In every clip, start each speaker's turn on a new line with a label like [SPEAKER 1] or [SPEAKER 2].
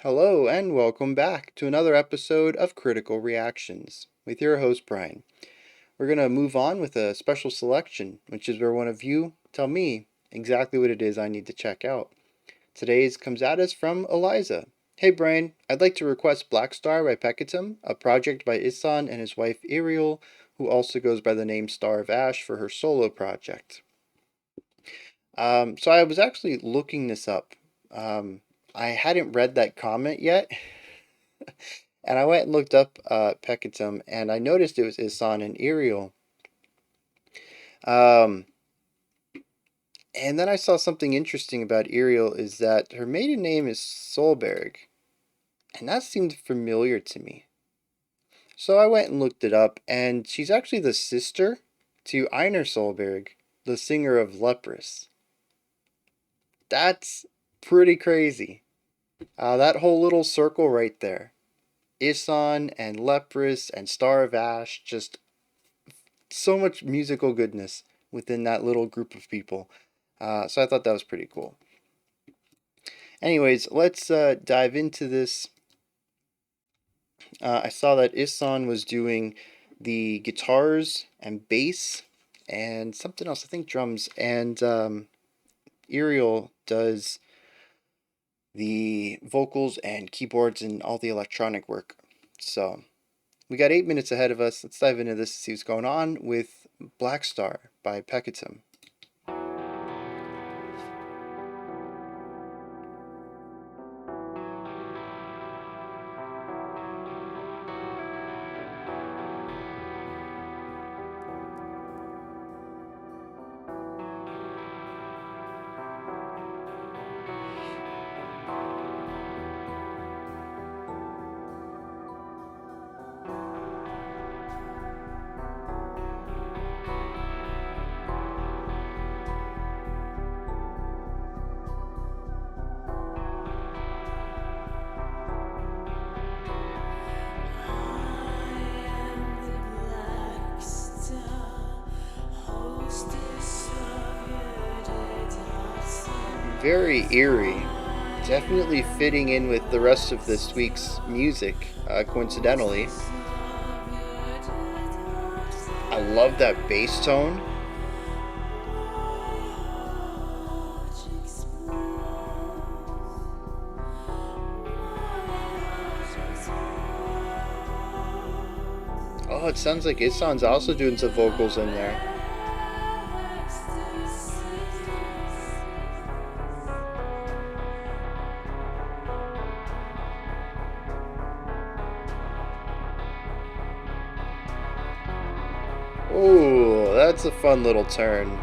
[SPEAKER 1] Hello, and welcome back to another episode of Critical Reactions with your host, Bryan. We're going to move on with a special selection, which is where one of you tell me exactly what it is I need to check out. Today's comes at us from Eliza. Hey, Bryan, I'd like to request Black Star by Peccatum, a project by Isan and his wife Ariel, who also goes by the name Star of Ash for her solo project. So I was actually looking this up. I hadn't read that comment yet, and I went and looked up Peccatum, and I noticed it was Isan and Ariel. Um, and then I saw something interesting about Ariel is that her maiden name is Solberg, and that seemed familiar to me. So I went and looked it up, and she's actually the sister to Einar Solberg, the singer of Leprous. That's pretty crazy. That whole little circle right there. Isan and Leprous and Star of Ash, just so much musical goodness within that little group of people. So I thought that was pretty cool. Anyways, let's dive into this. I saw that Isan was doing the guitars and bass and something else, I think drums, and Ariel does the vocals and keyboards and all the electronic work. So we got 8 minutes ahead of us. Let's dive into this to see what's going on with Black Star by Peccatum. Very eerie. Definitely fitting in with the rest of this week's music, coincidentally. I love that bass tone. Oh, it sounds like Isan's also doing some vocals in there. Oh, that's a fun little turn.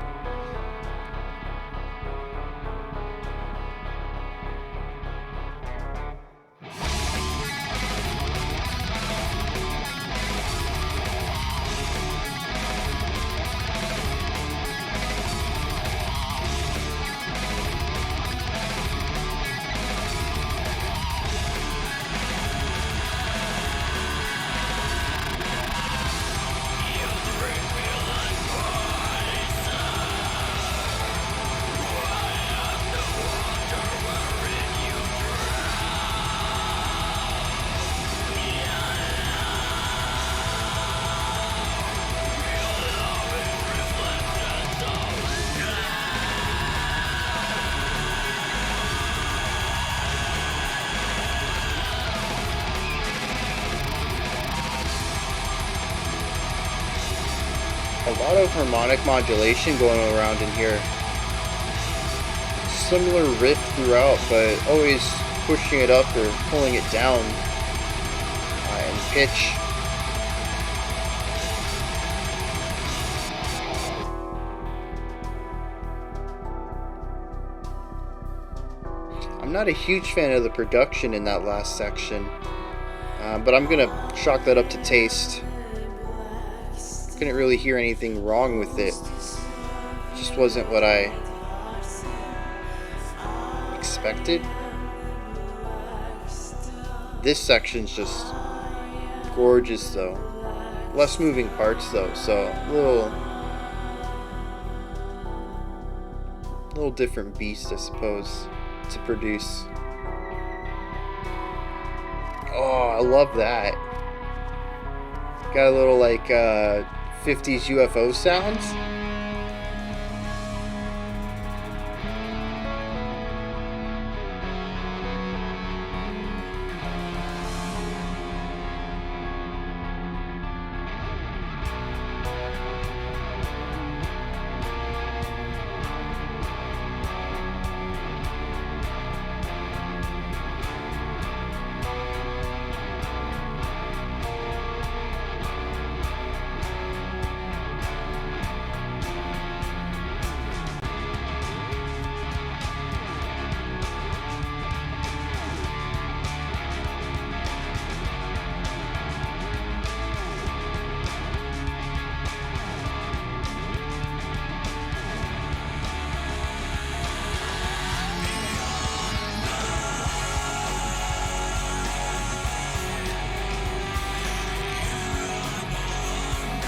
[SPEAKER 1] A lot of harmonic modulation going around in here. Similar riff throughout, but always pushing it up or pulling it down in pitch. I'm not a huge fan of the production in that last section, but I'm gonna chalk that up to taste. Couldn't really hear anything wrong with it. Just wasn't what I expected. This section's just gorgeous though. Less moving parts though, so little different beast, I suppose, to produce. Oh, I love that. Got a little like 50s UFO sounds.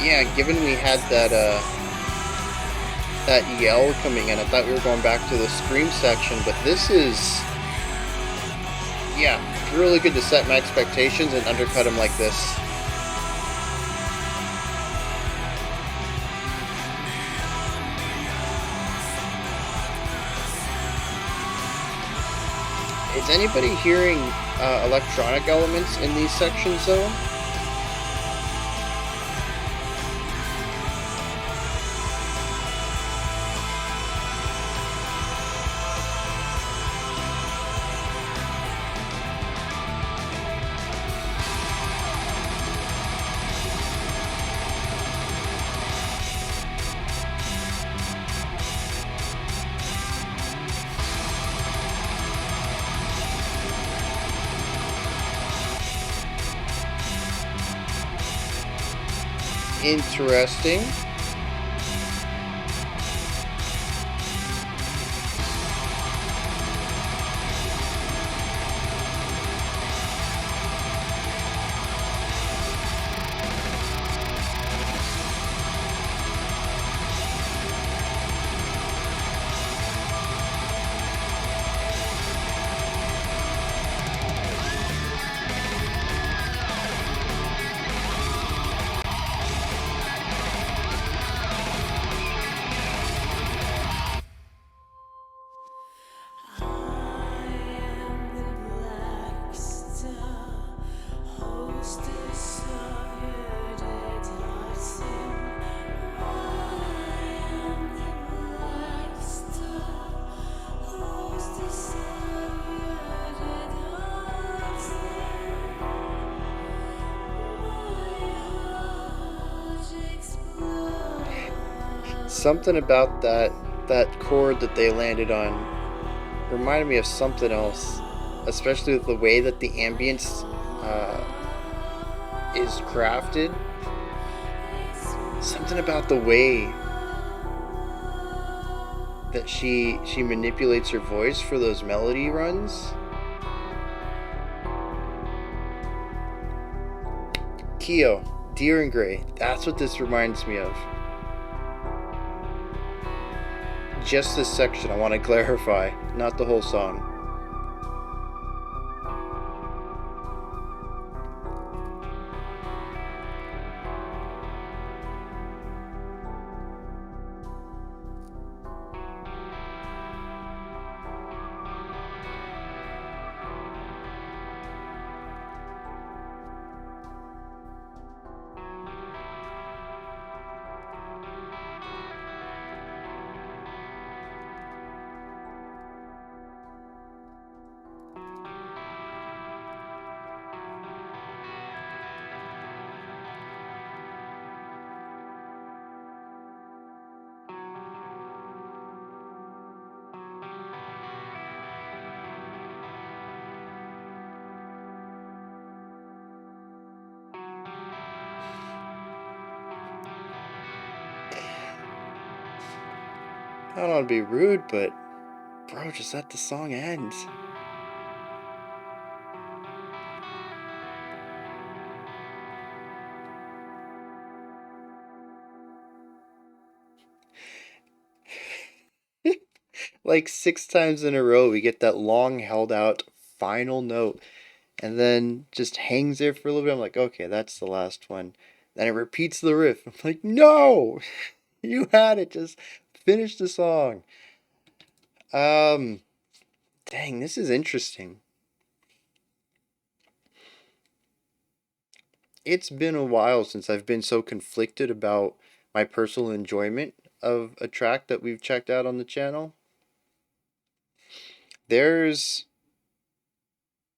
[SPEAKER 1] Yeah, given we had that yell coming in, I thought we were going back to the scream section, but this is, yeah, really good to set my expectations and undercut them like this. Is anybody hearing electronic elements in these sections though? Interesting. Something about that chord that they landed on reminded me of something else, especially with the way that the ambience is crafted. Something about the way that she manipulates her voice for those melody runs. Kyo, Deer and Gray. That's what this reminds me of. Just this section, I want to clarify, not the whole song. I don't want to be rude, but bro, just let the song end. Like 6 times in a row, we get that long held out final note. and then just hangs there for a little bit. I'm like, okay, that's the last one. Then it repeats the riff. I'm like, no, you had it. Just finish the song. Um, Dang, this is interesting. It's been a while since I've been so conflicted about my personal enjoyment of a track that we've checked out on the channel. There's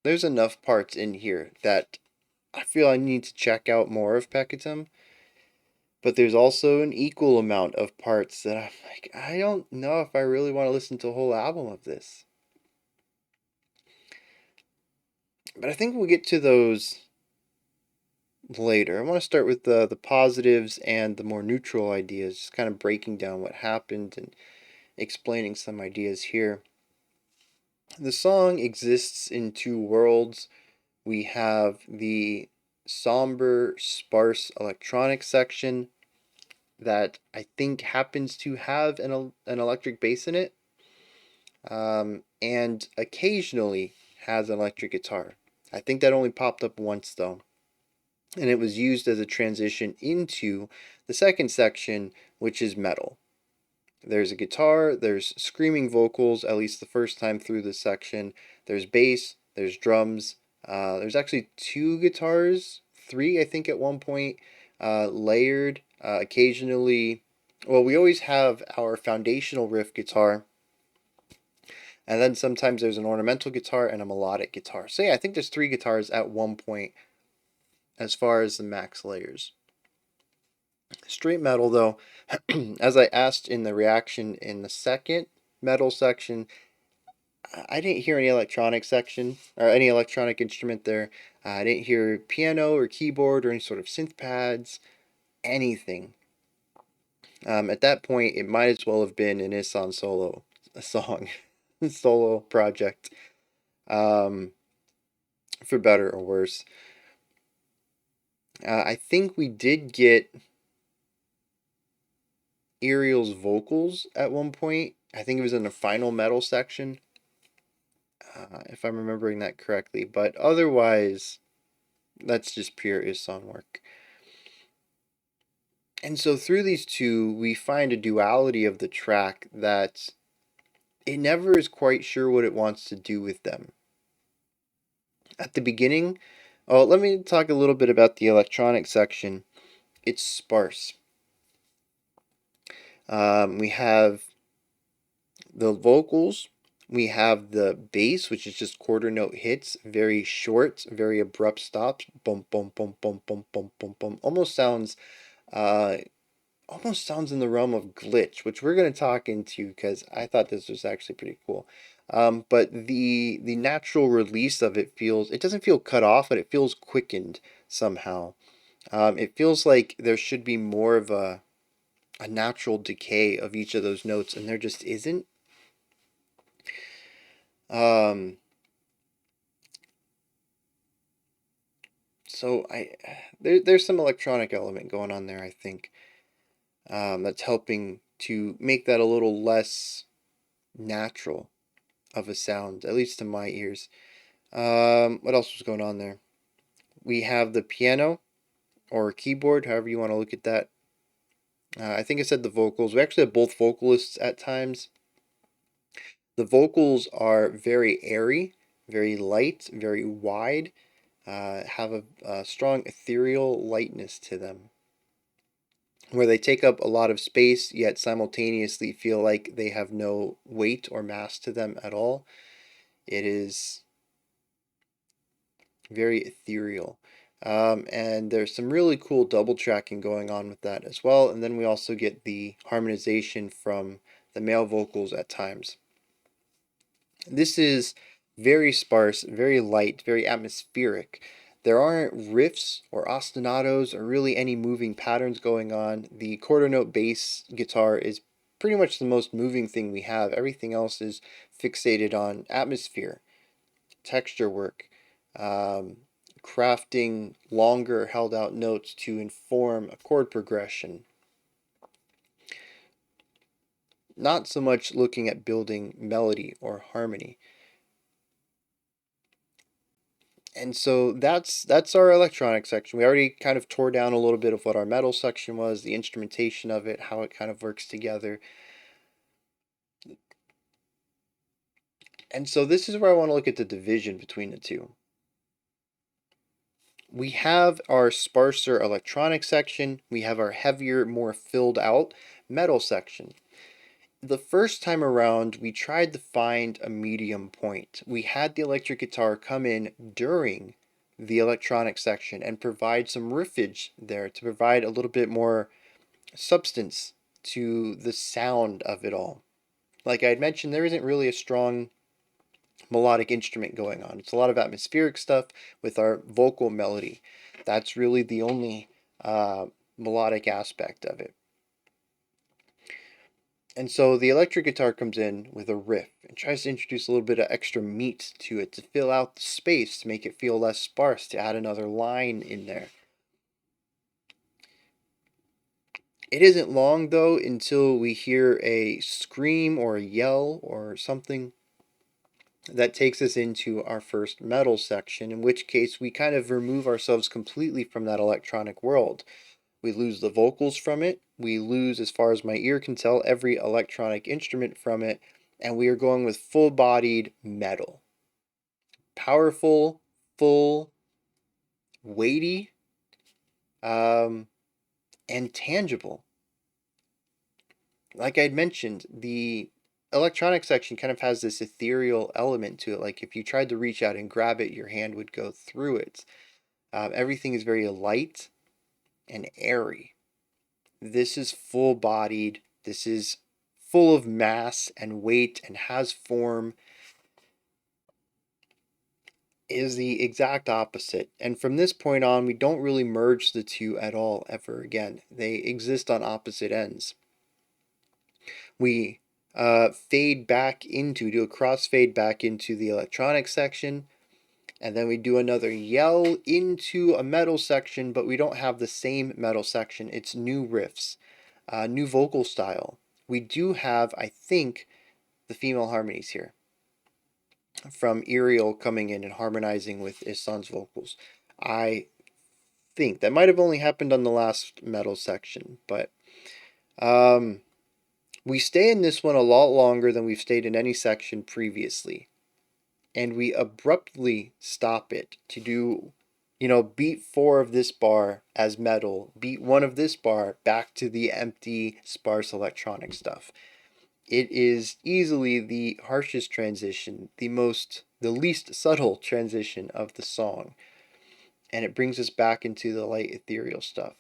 [SPEAKER 1] there's enough parts in here that I feel I need to check out more of Peccatum, but there's also an equal amount of parts that I'm like, I don't know if I really want to listen to a whole album of this. But I think we'll get to those later. I want to start with the positives and the more neutral ideas, just kind of breaking down what happened and explaining some ideas here. The song exists in two worlds. We have the somber, sparse electronic section that I think happens to have an electric bass in it, and occasionally has an electric guitar. I think that only popped up once though, and it was used as a transition into the second section, which is metal. There's a guitar, there's screaming vocals, at least the first time through this section. There's bass, there's drums. There's actually two guitars, three, I think, at one point, layered. Occasionally, well, we always have our foundational riff guitar, and then sometimes there's an ornamental guitar and a melodic guitar. So, yeah, I think there's three guitars at one point as far as the max layers. Straight metal, though, as I asked in the reaction in the second metal section, I didn't hear any electronic section or any electronic instrument there. I didn't hear piano or keyboard or any sort of synth pads, anything. At that point, it might as well have been an Isan solo, a song, solo project, um, for better or worse. I think we did get Ariel's vocals at one point. I think it was in the final metal section, if I'm remembering that correctly. But otherwise, that's just pure Isan work. And so through these two, we find a duality of the track that it never is quite sure what it wants to do with them. At the beginning, oh, let me talk a little bit about the electronic section. It's sparse. We have the vocals, we have the bass, which is just quarter note hits, very short, very abrupt stops. Boom, boom, boom, boom, boom, boom, boom, boom. Uh, almost sounds in the realm of glitch, which we're going to talk into because I thought this was actually pretty cool. But the natural release of it feels, it doesn't feel cut off, but it feels quickened somehow. It feels like there should be more of a natural decay of each of those notes, and there just isn't. Um, so there's some electronic element going on there, I think, that's helping to make that a little less natural of a sound, at least to my ears. What else was going on there? We have the piano or keyboard, however you want to look at that. I think I said the vocals. We actually have both vocalists at times. The vocals are very airy, very light, very wide, have a strong ethereal lightness to them, where they take up a lot of space yet simultaneously feel like they have no weight or mass to them at all. It is very ethereal. And there's some really cool double tracking going on with that as well. And then we also get the harmonization from the male vocals at times. This is very sparse, very light, very atmospheric. There aren't riffs or ostinatos or really any moving patterns going on. The quarter note bass guitar is pretty much the most moving thing we have. Everything else is fixated on atmosphere, texture work, crafting longer held out notes to inform a chord progression. Not so much looking at building melody or harmony. And so that's our electronic section. We already kind of tore down a little bit of what our metal section was, the instrumentation of it, how it kind of works together. And so this is where I want to look at the division between the two. We have our sparser electronic section, we have our heavier, more filled out metal section. The first time around, we tried to find a medium point. We had the electric guitar come in during the electronic section and provide some riffage there to provide a little bit more substance to the sound of it all. Like I had mentioned, there isn't really a strong melodic instrument going on. It's a lot of atmospheric stuff with our vocal melody. That's really the only melodic aspect of it. And so the electric guitar comes in with a riff and tries to introduce a little bit of extra meat to it to fill out the space, to make it feel less sparse, to add another line in there. It isn't long though until we hear a scream or a yell or something that takes us into our first metal section, in which case we kind of remove ourselves completely from that electronic world. We lose the vocals from it. We lose, as far as my ear can tell, every electronic instrument from it. And we are going with full-bodied metal. Powerful, full, weighty, and tangible. Like I'd mentioned, the electronic section kind of has this ethereal element to it. Like if you tried to reach out and grab it, your hand would go through it. Everything is very light and airy. This is full bodied. This is full of mass and weight and has form. Is the exact opposite. And from this point on, we don't really merge the two at all ever again. They exist on opposite ends. We fade back into, do a crossfade back into the electronic section, and then we do another yell into a metal section, but we don't have the same metal section. It's new riffs, new vocal style. We do have, I think, the female harmonies here from Lyrical coming in and harmonizing with Ihsan's vocals. I think that might have only happened on the last metal section, but we stay in this one a lot longer than we've stayed in any section previously. And we abruptly stop it to do, beat 4 of this bar as metal, beat 1 of this bar back to the empty, sparse electronic stuff. It is easily the harshest transition, the least subtle transition of the song. And it brings us back into the light ethereal stuff.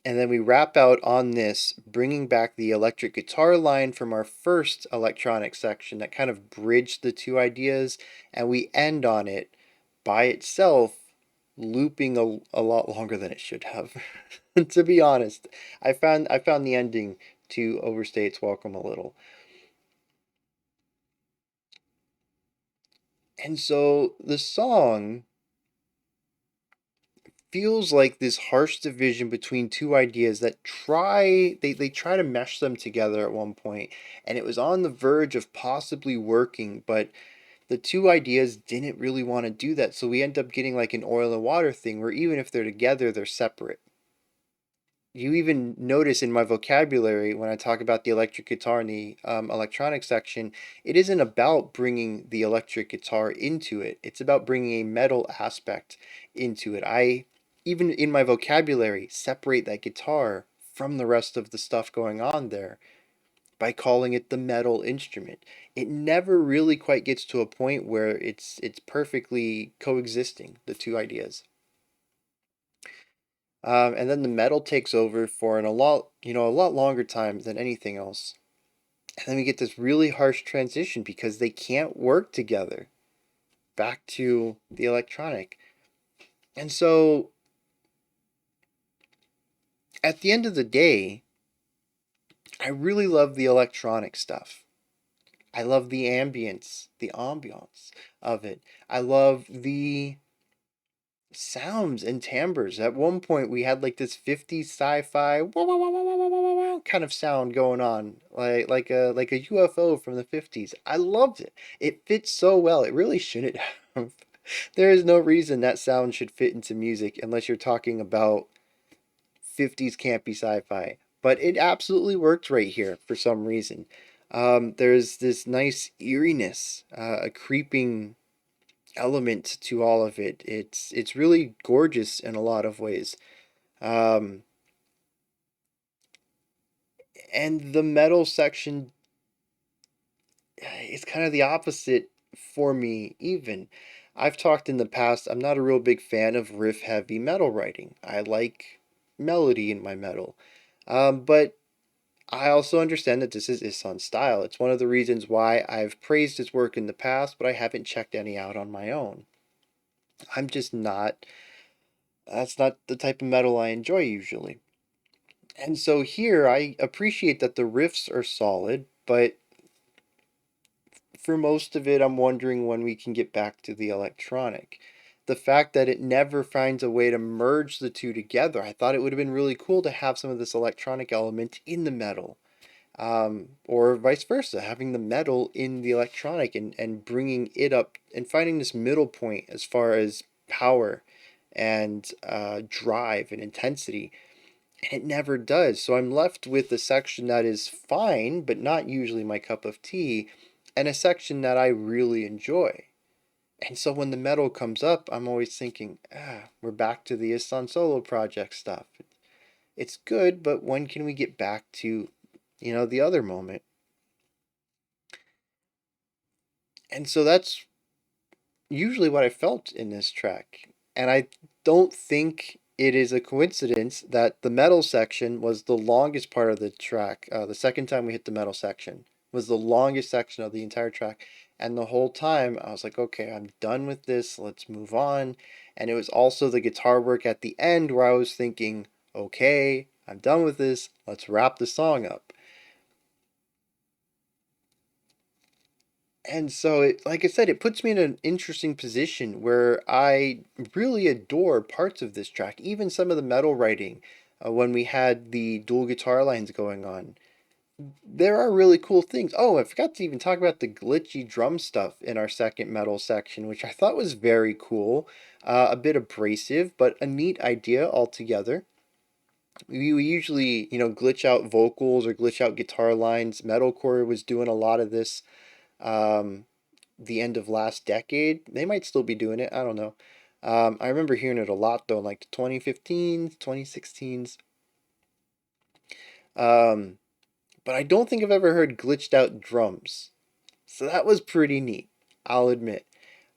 [SPEAKER 1] And then we wrap out on this, bringing back the electric guitar line from our first electronic section that kind of bridged the two ideas, and we end on it by itself, looping a lot longer than it should have. To be honest, I found the ending to overstay its welcome a little. And so the song feels like this harsh division between two ideas that they try to mesh them together at one point, and it was on the verge of possibly working, but the two ideas didn't really want to do that, so we end up getting like an oil and water thing where even if they're together, they're separate. You even notice in my vocabulary when I talk about the electric guitar in the electronic section, it isn't about bringing the electric guitar into it. It's about bringing a metal aspect into it. I, even in my vocabulary, separate that guitar from the rest of the stuff going on there by calling it the metal instrument. It never really quite gets to a point where it's perfectly coexisting, the two ideas. And then the metal takes over for a lot longer time than anything else. And then we get this really harsh transition because they can't work together. Back to the electronic. And so, at the end of the day, I really love the electronic stuff. I love the ambience of it. I love the sounds and timbres. At one point, we had like this 50s sci-fi kind of sound going on, like a UFO from the 50s. I loved it. It fits so well. It really shouldn't have. There is no reason that sound should fit into music unless you're talking about 50s campy sci-fi. But it absolutely worked right here for some reason. There's this nice eeriness, a creeping element to all of it. It's really gorgeous in a lot of ways. Um, and the metal section is kind of the opposite for me even. I've talked in the past, I'm not a real big fan of riff heavy metal writing. I like melody in my metal. But I also understand that this is Ihsahn's style. It's one of the reasons why I've praised his work in the past, but I haven't checked any out on my own. I'm just not, that's not the type of metal I enjoy usually. And so here I appreciate that the riffs are solid, but for most of it, I'm wondering when we can get back to the electronic. The fact that it never finds a way to merge the two together, I thought it would have been really cool to have some of this electronic element in the metal. Or vice versa, having the metal in the electronic and bringing it up and finding this middle point as far as power and drive and intensity. And it never does. So I'm left with a section that is fine, but not usually my cup of tea, and a section that I really enjoy. And so when the metal comes up, I'm always thinking, we're back to the Ihsahn solo project stuff. It's good, but when can we get back to, the other moment? And so that's usually what I felt in this track. And I don't think it is a coincidence that the metal section was the longest part of the track. The second time we hit the metal section was the longest section of the entire track. And the whole time I was like, okay, I'm done with this. Let's move on. And it was also the guitar work at the end where I was thinking, okay, I'm done with this. Let's wrap the song up. And so it, like I said, it puts me in an interesting position where I really adore parts of this track, even some of the metal writing. When we had the dual guitar lines going on, there are really cool things. Oh, I forgot to even talk about the glitchy drum stuff in our second metal section, which I thought was very cool. A bit abrasive, but a neat idea altogether. We usually, glitch out vocals or glitch out guitar lines. Metalcore was doing a lot of this. Um, the end of last decade. They might still be doing it. I don't know. I remember hearing it a lot though, in like the 2015s, 2016s. Um, but I don't think I've ever heard glitched out drums. So that was pretty neat, I'll admit.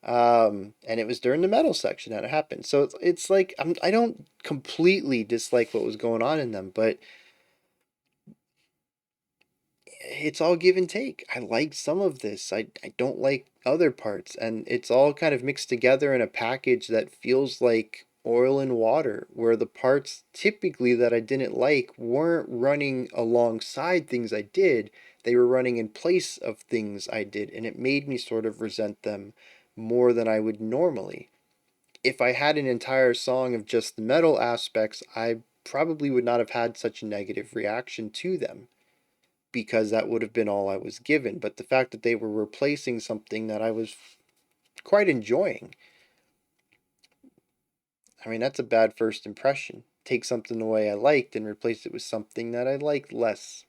[SPEAKER 1] And it was during the metal section that it happened. So it's like I don't completely dislike what was going on in them, but it's all give and take. I like some of this. I don't like other parts. And it's all kind of mixed together in a package that feels like oil and water, where the parts typically that I didn't like weren't running alongside things I did. They were running in place of things I did. And it made me sort of resent them more than I would normally. If I had an entire song of just the metal aspects, I probably would not have had such a negative reaction to them because that would have been all I was given. But the fact that they were replacing something that I was quite enjoying, I mean, that's a bad first impression. Take something away I liked and replace it with something that I liked less.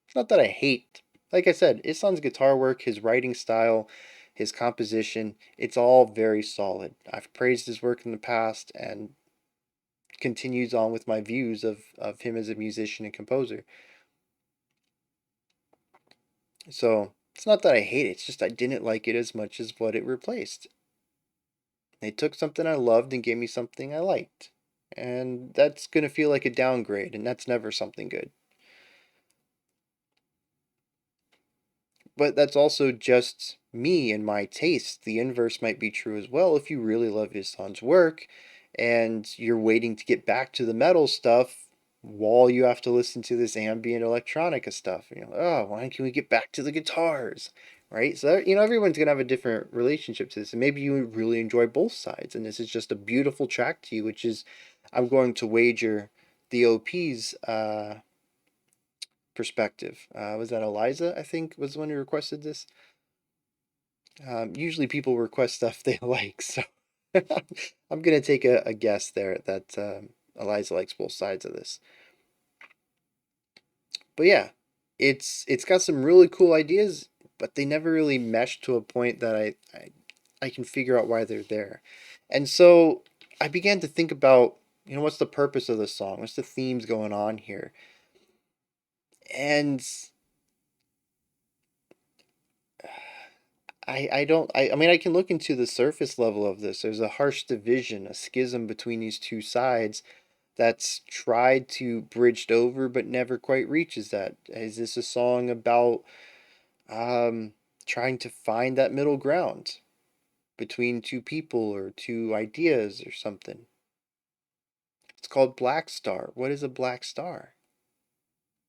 [SPEAKER 1] It's not that I hate. Like I said, Ihsahn's guitar work, his writing style, his composition, it's all very solid. I've praised his work in the past and continues on with my views of him as a musician and composer. So it's not that I hate it, it's just I didn't like it as much as what it replaced. They took something I loved and gave me something I liked. And that's going to feel like a downgrade, and that's never something good. But that's also just me and my taste. The inverse might be true as well if you really love Ihsahn's work and you're waiting to get back to the metal stuff while you have to listen to this ambient electronica stuff. And you're like, oh, when can we get back to the guitars? right? So everyone's gonna have a different relationship to this, and maybe you really enjoy both sides, and this is just a beautiful track to you, which is, I'm going to wager, the OP's perspective. Was that Eliza? I think was the one who requested this. Usually people request stuff they like, so I'm gonna take a guess there that Eliza likes both sides of this. But yeah, it's got some really cool ideas, but they never really mesh to a point that I can figure out why they're there. And so I began to think about, what's the purpose of the song? What's the themes going on here? And I mean, I can look into the surface level of this. There's a harsh division, a schism between these two sides that's tried to bridged over but never quite reaches that. Is this a song about um trying to find that middle ground between two people or two ideas or something? It's called Black Star. What is a black star?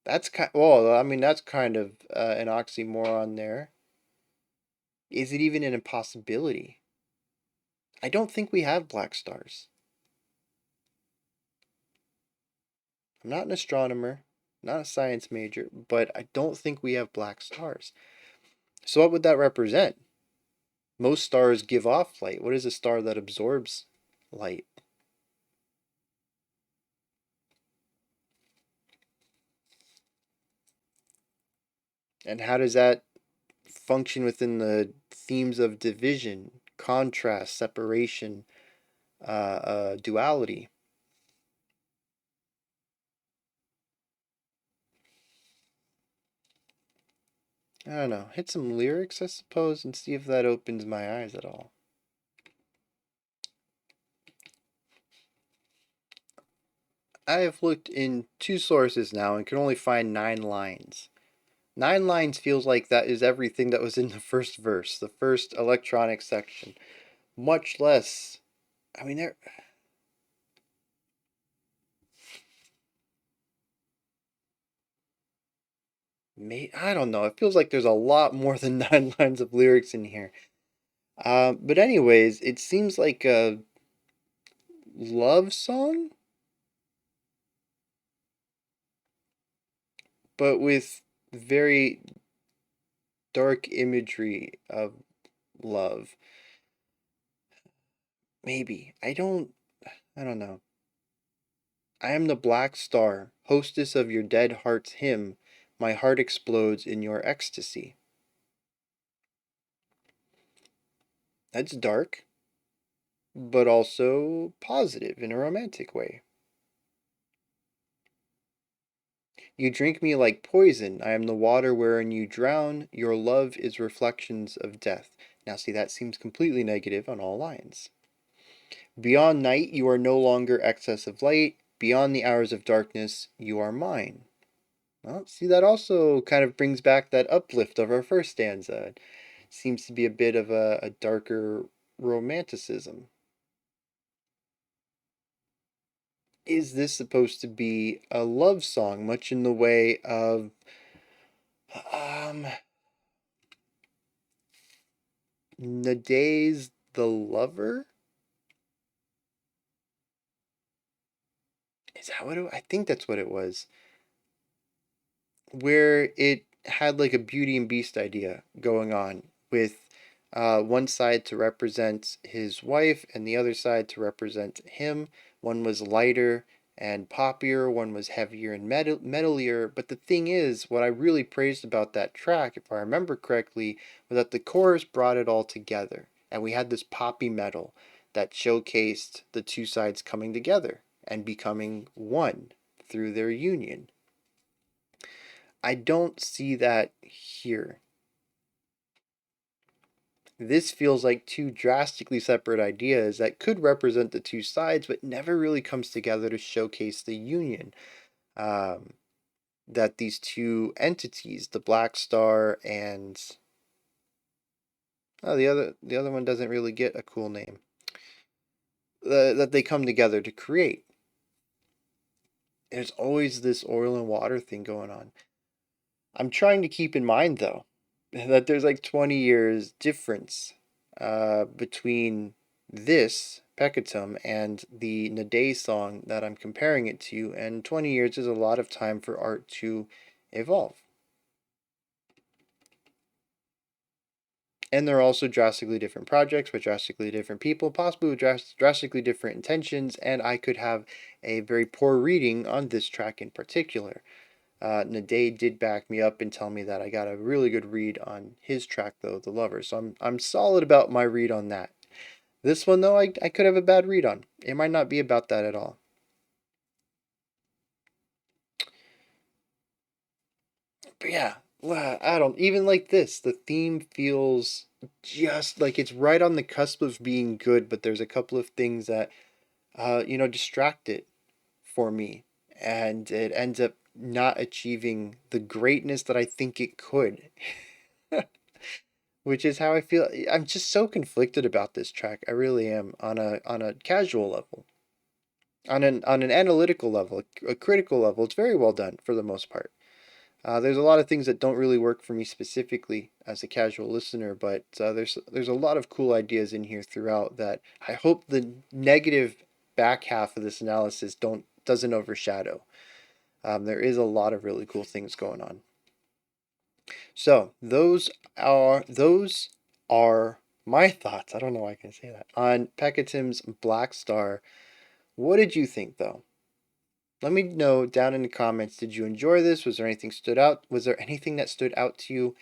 [SPEAKER 1] That's well, I mean, that's kind of an oxymoron there. Is it even an impossibility? I don't think we have black stars. I'm not an astronomer, not a science major, but I don't think we have black stars. So what would that represent? Most stars give off light. What is a star that absorbs light? And how does that function within the themes of division, contrast, separation, duality? I don't know. Hit some lyrics, I suppose, and see if that opens my eyes at all. I have looked in two sources now and can only find 9 lines. 9 lines feels like that is everything that was in the first verse, the first electronic section. Much less. I mean, there. I don't know. It feels like there's a lot more than 9 lines of lyrics in here. But anyways, it seems like a love song, but with very dark imagery of love. Maybe. I don't know. I am the black star, hostess of your dead heart's hymn. My heart explodes in your ecstasy. That's dark, but also positive in a romantic way. You drink me like poison. I am the water wherein you drown. Your love is reflections of death. Now, see, that seems completely negative on all lines. Beyond night, you are no longer excess of light. Beyond the hours of darkness, you are mine. Well, see, that also kind of brings back that uplift of our first stanza. It seems to be a bit of a darker romanticism. Is this supposed to be a love song, much in the way of um Nadee's The Lover? Is that what I think that's what it was. Where it had like a Beauty and Beast idea going on with one side to represent his wife and the other side to represent him. One was lighter and poppier, one was heavier and metalier. But the thing is, what I really praised about that track, if I remember correctly, was that the chorus brought it all together. And we had this poppy metal that showcased the two sides coming together and becoming one through their union. I don't see that here. This feels like two drastically separate ideas that could represent the two sides, but never really comes together to showcase the union um, that these two entities, the Black Star and the other one doesn't really get a cool name, that they come together to create. There's always this oil and water thing going on. I'm trying to keep in mind though, that there's like 20 years difference between this Peccatum and the Nade song that I'm comparing it to, and 20 years is a lot of time for art to evolve. And they're also drastically different projects with drastically different people, possibly with drastically different intentions, and I could have a very poor reading on this track in particular. Nade did back me up and tell me that I got a really good read on his track, though, The Lover. So I'm solid about my read on that. This one, though, I could have a bad read on. It might not be about that at all. But yeah, I don't even like this. The theme feels just like it's right on the cusp of being good, but there's a couple of things that distract it for me, and it ends up not achieving the greatness that I think it could. Which is how I feel. I'm just so conflicted about this track. I really am on a casual level, on an analytical level, a critical level. It's very well done for the most part. There's a lot of things that don't really work for me specifically as a casual listener, but there's a lot of cool ideas in here throughout that I hope the negative back half of this analysis doesn't overshadow. There is a lot of really cool things going on. So those are my thoughts. I don't know why I can say that on Peccatum's Black Star. What did you think, though? Let me know down in the comments. Did you enjoy this? Was there anything stood out? Was there anything that stood out to you?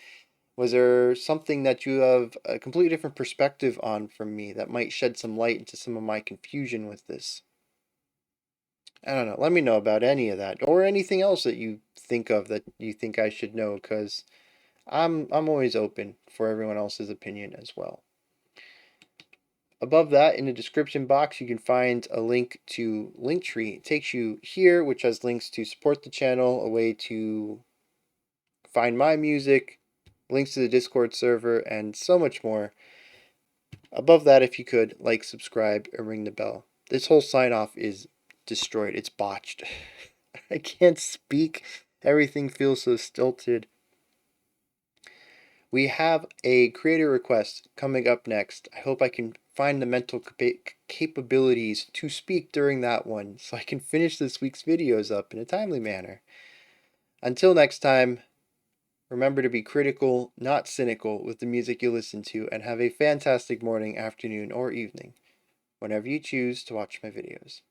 [SPEAKER 1] Was there something that you have a completely different perspective on from me that might shed some light into some of my confusion with this? I don't know. Let me know about any of that or anything else that you think of that you think I should know, because I'm always open for everyone else's opinion as well. Above that, in the description box, you can find a link to Linktree. It takes you here, which has links to support the channel, a way to find my music, links to the Discord server, and so much more. Above that, if you could, like, subscribe, and ring the bell. This whole sign-off is destroyed. It's botched. I can't speak. Everything feels so stilted. We have a creator request coming up next. I hope I can find the mental capabilities to speak during that one so I can finish this week's videos up in a timely manner. Until next time, remember to be critical, not cynical, with the music you listen to, and have a fantastic morning, afternoon, or evening, whenever you choose to watch my videos.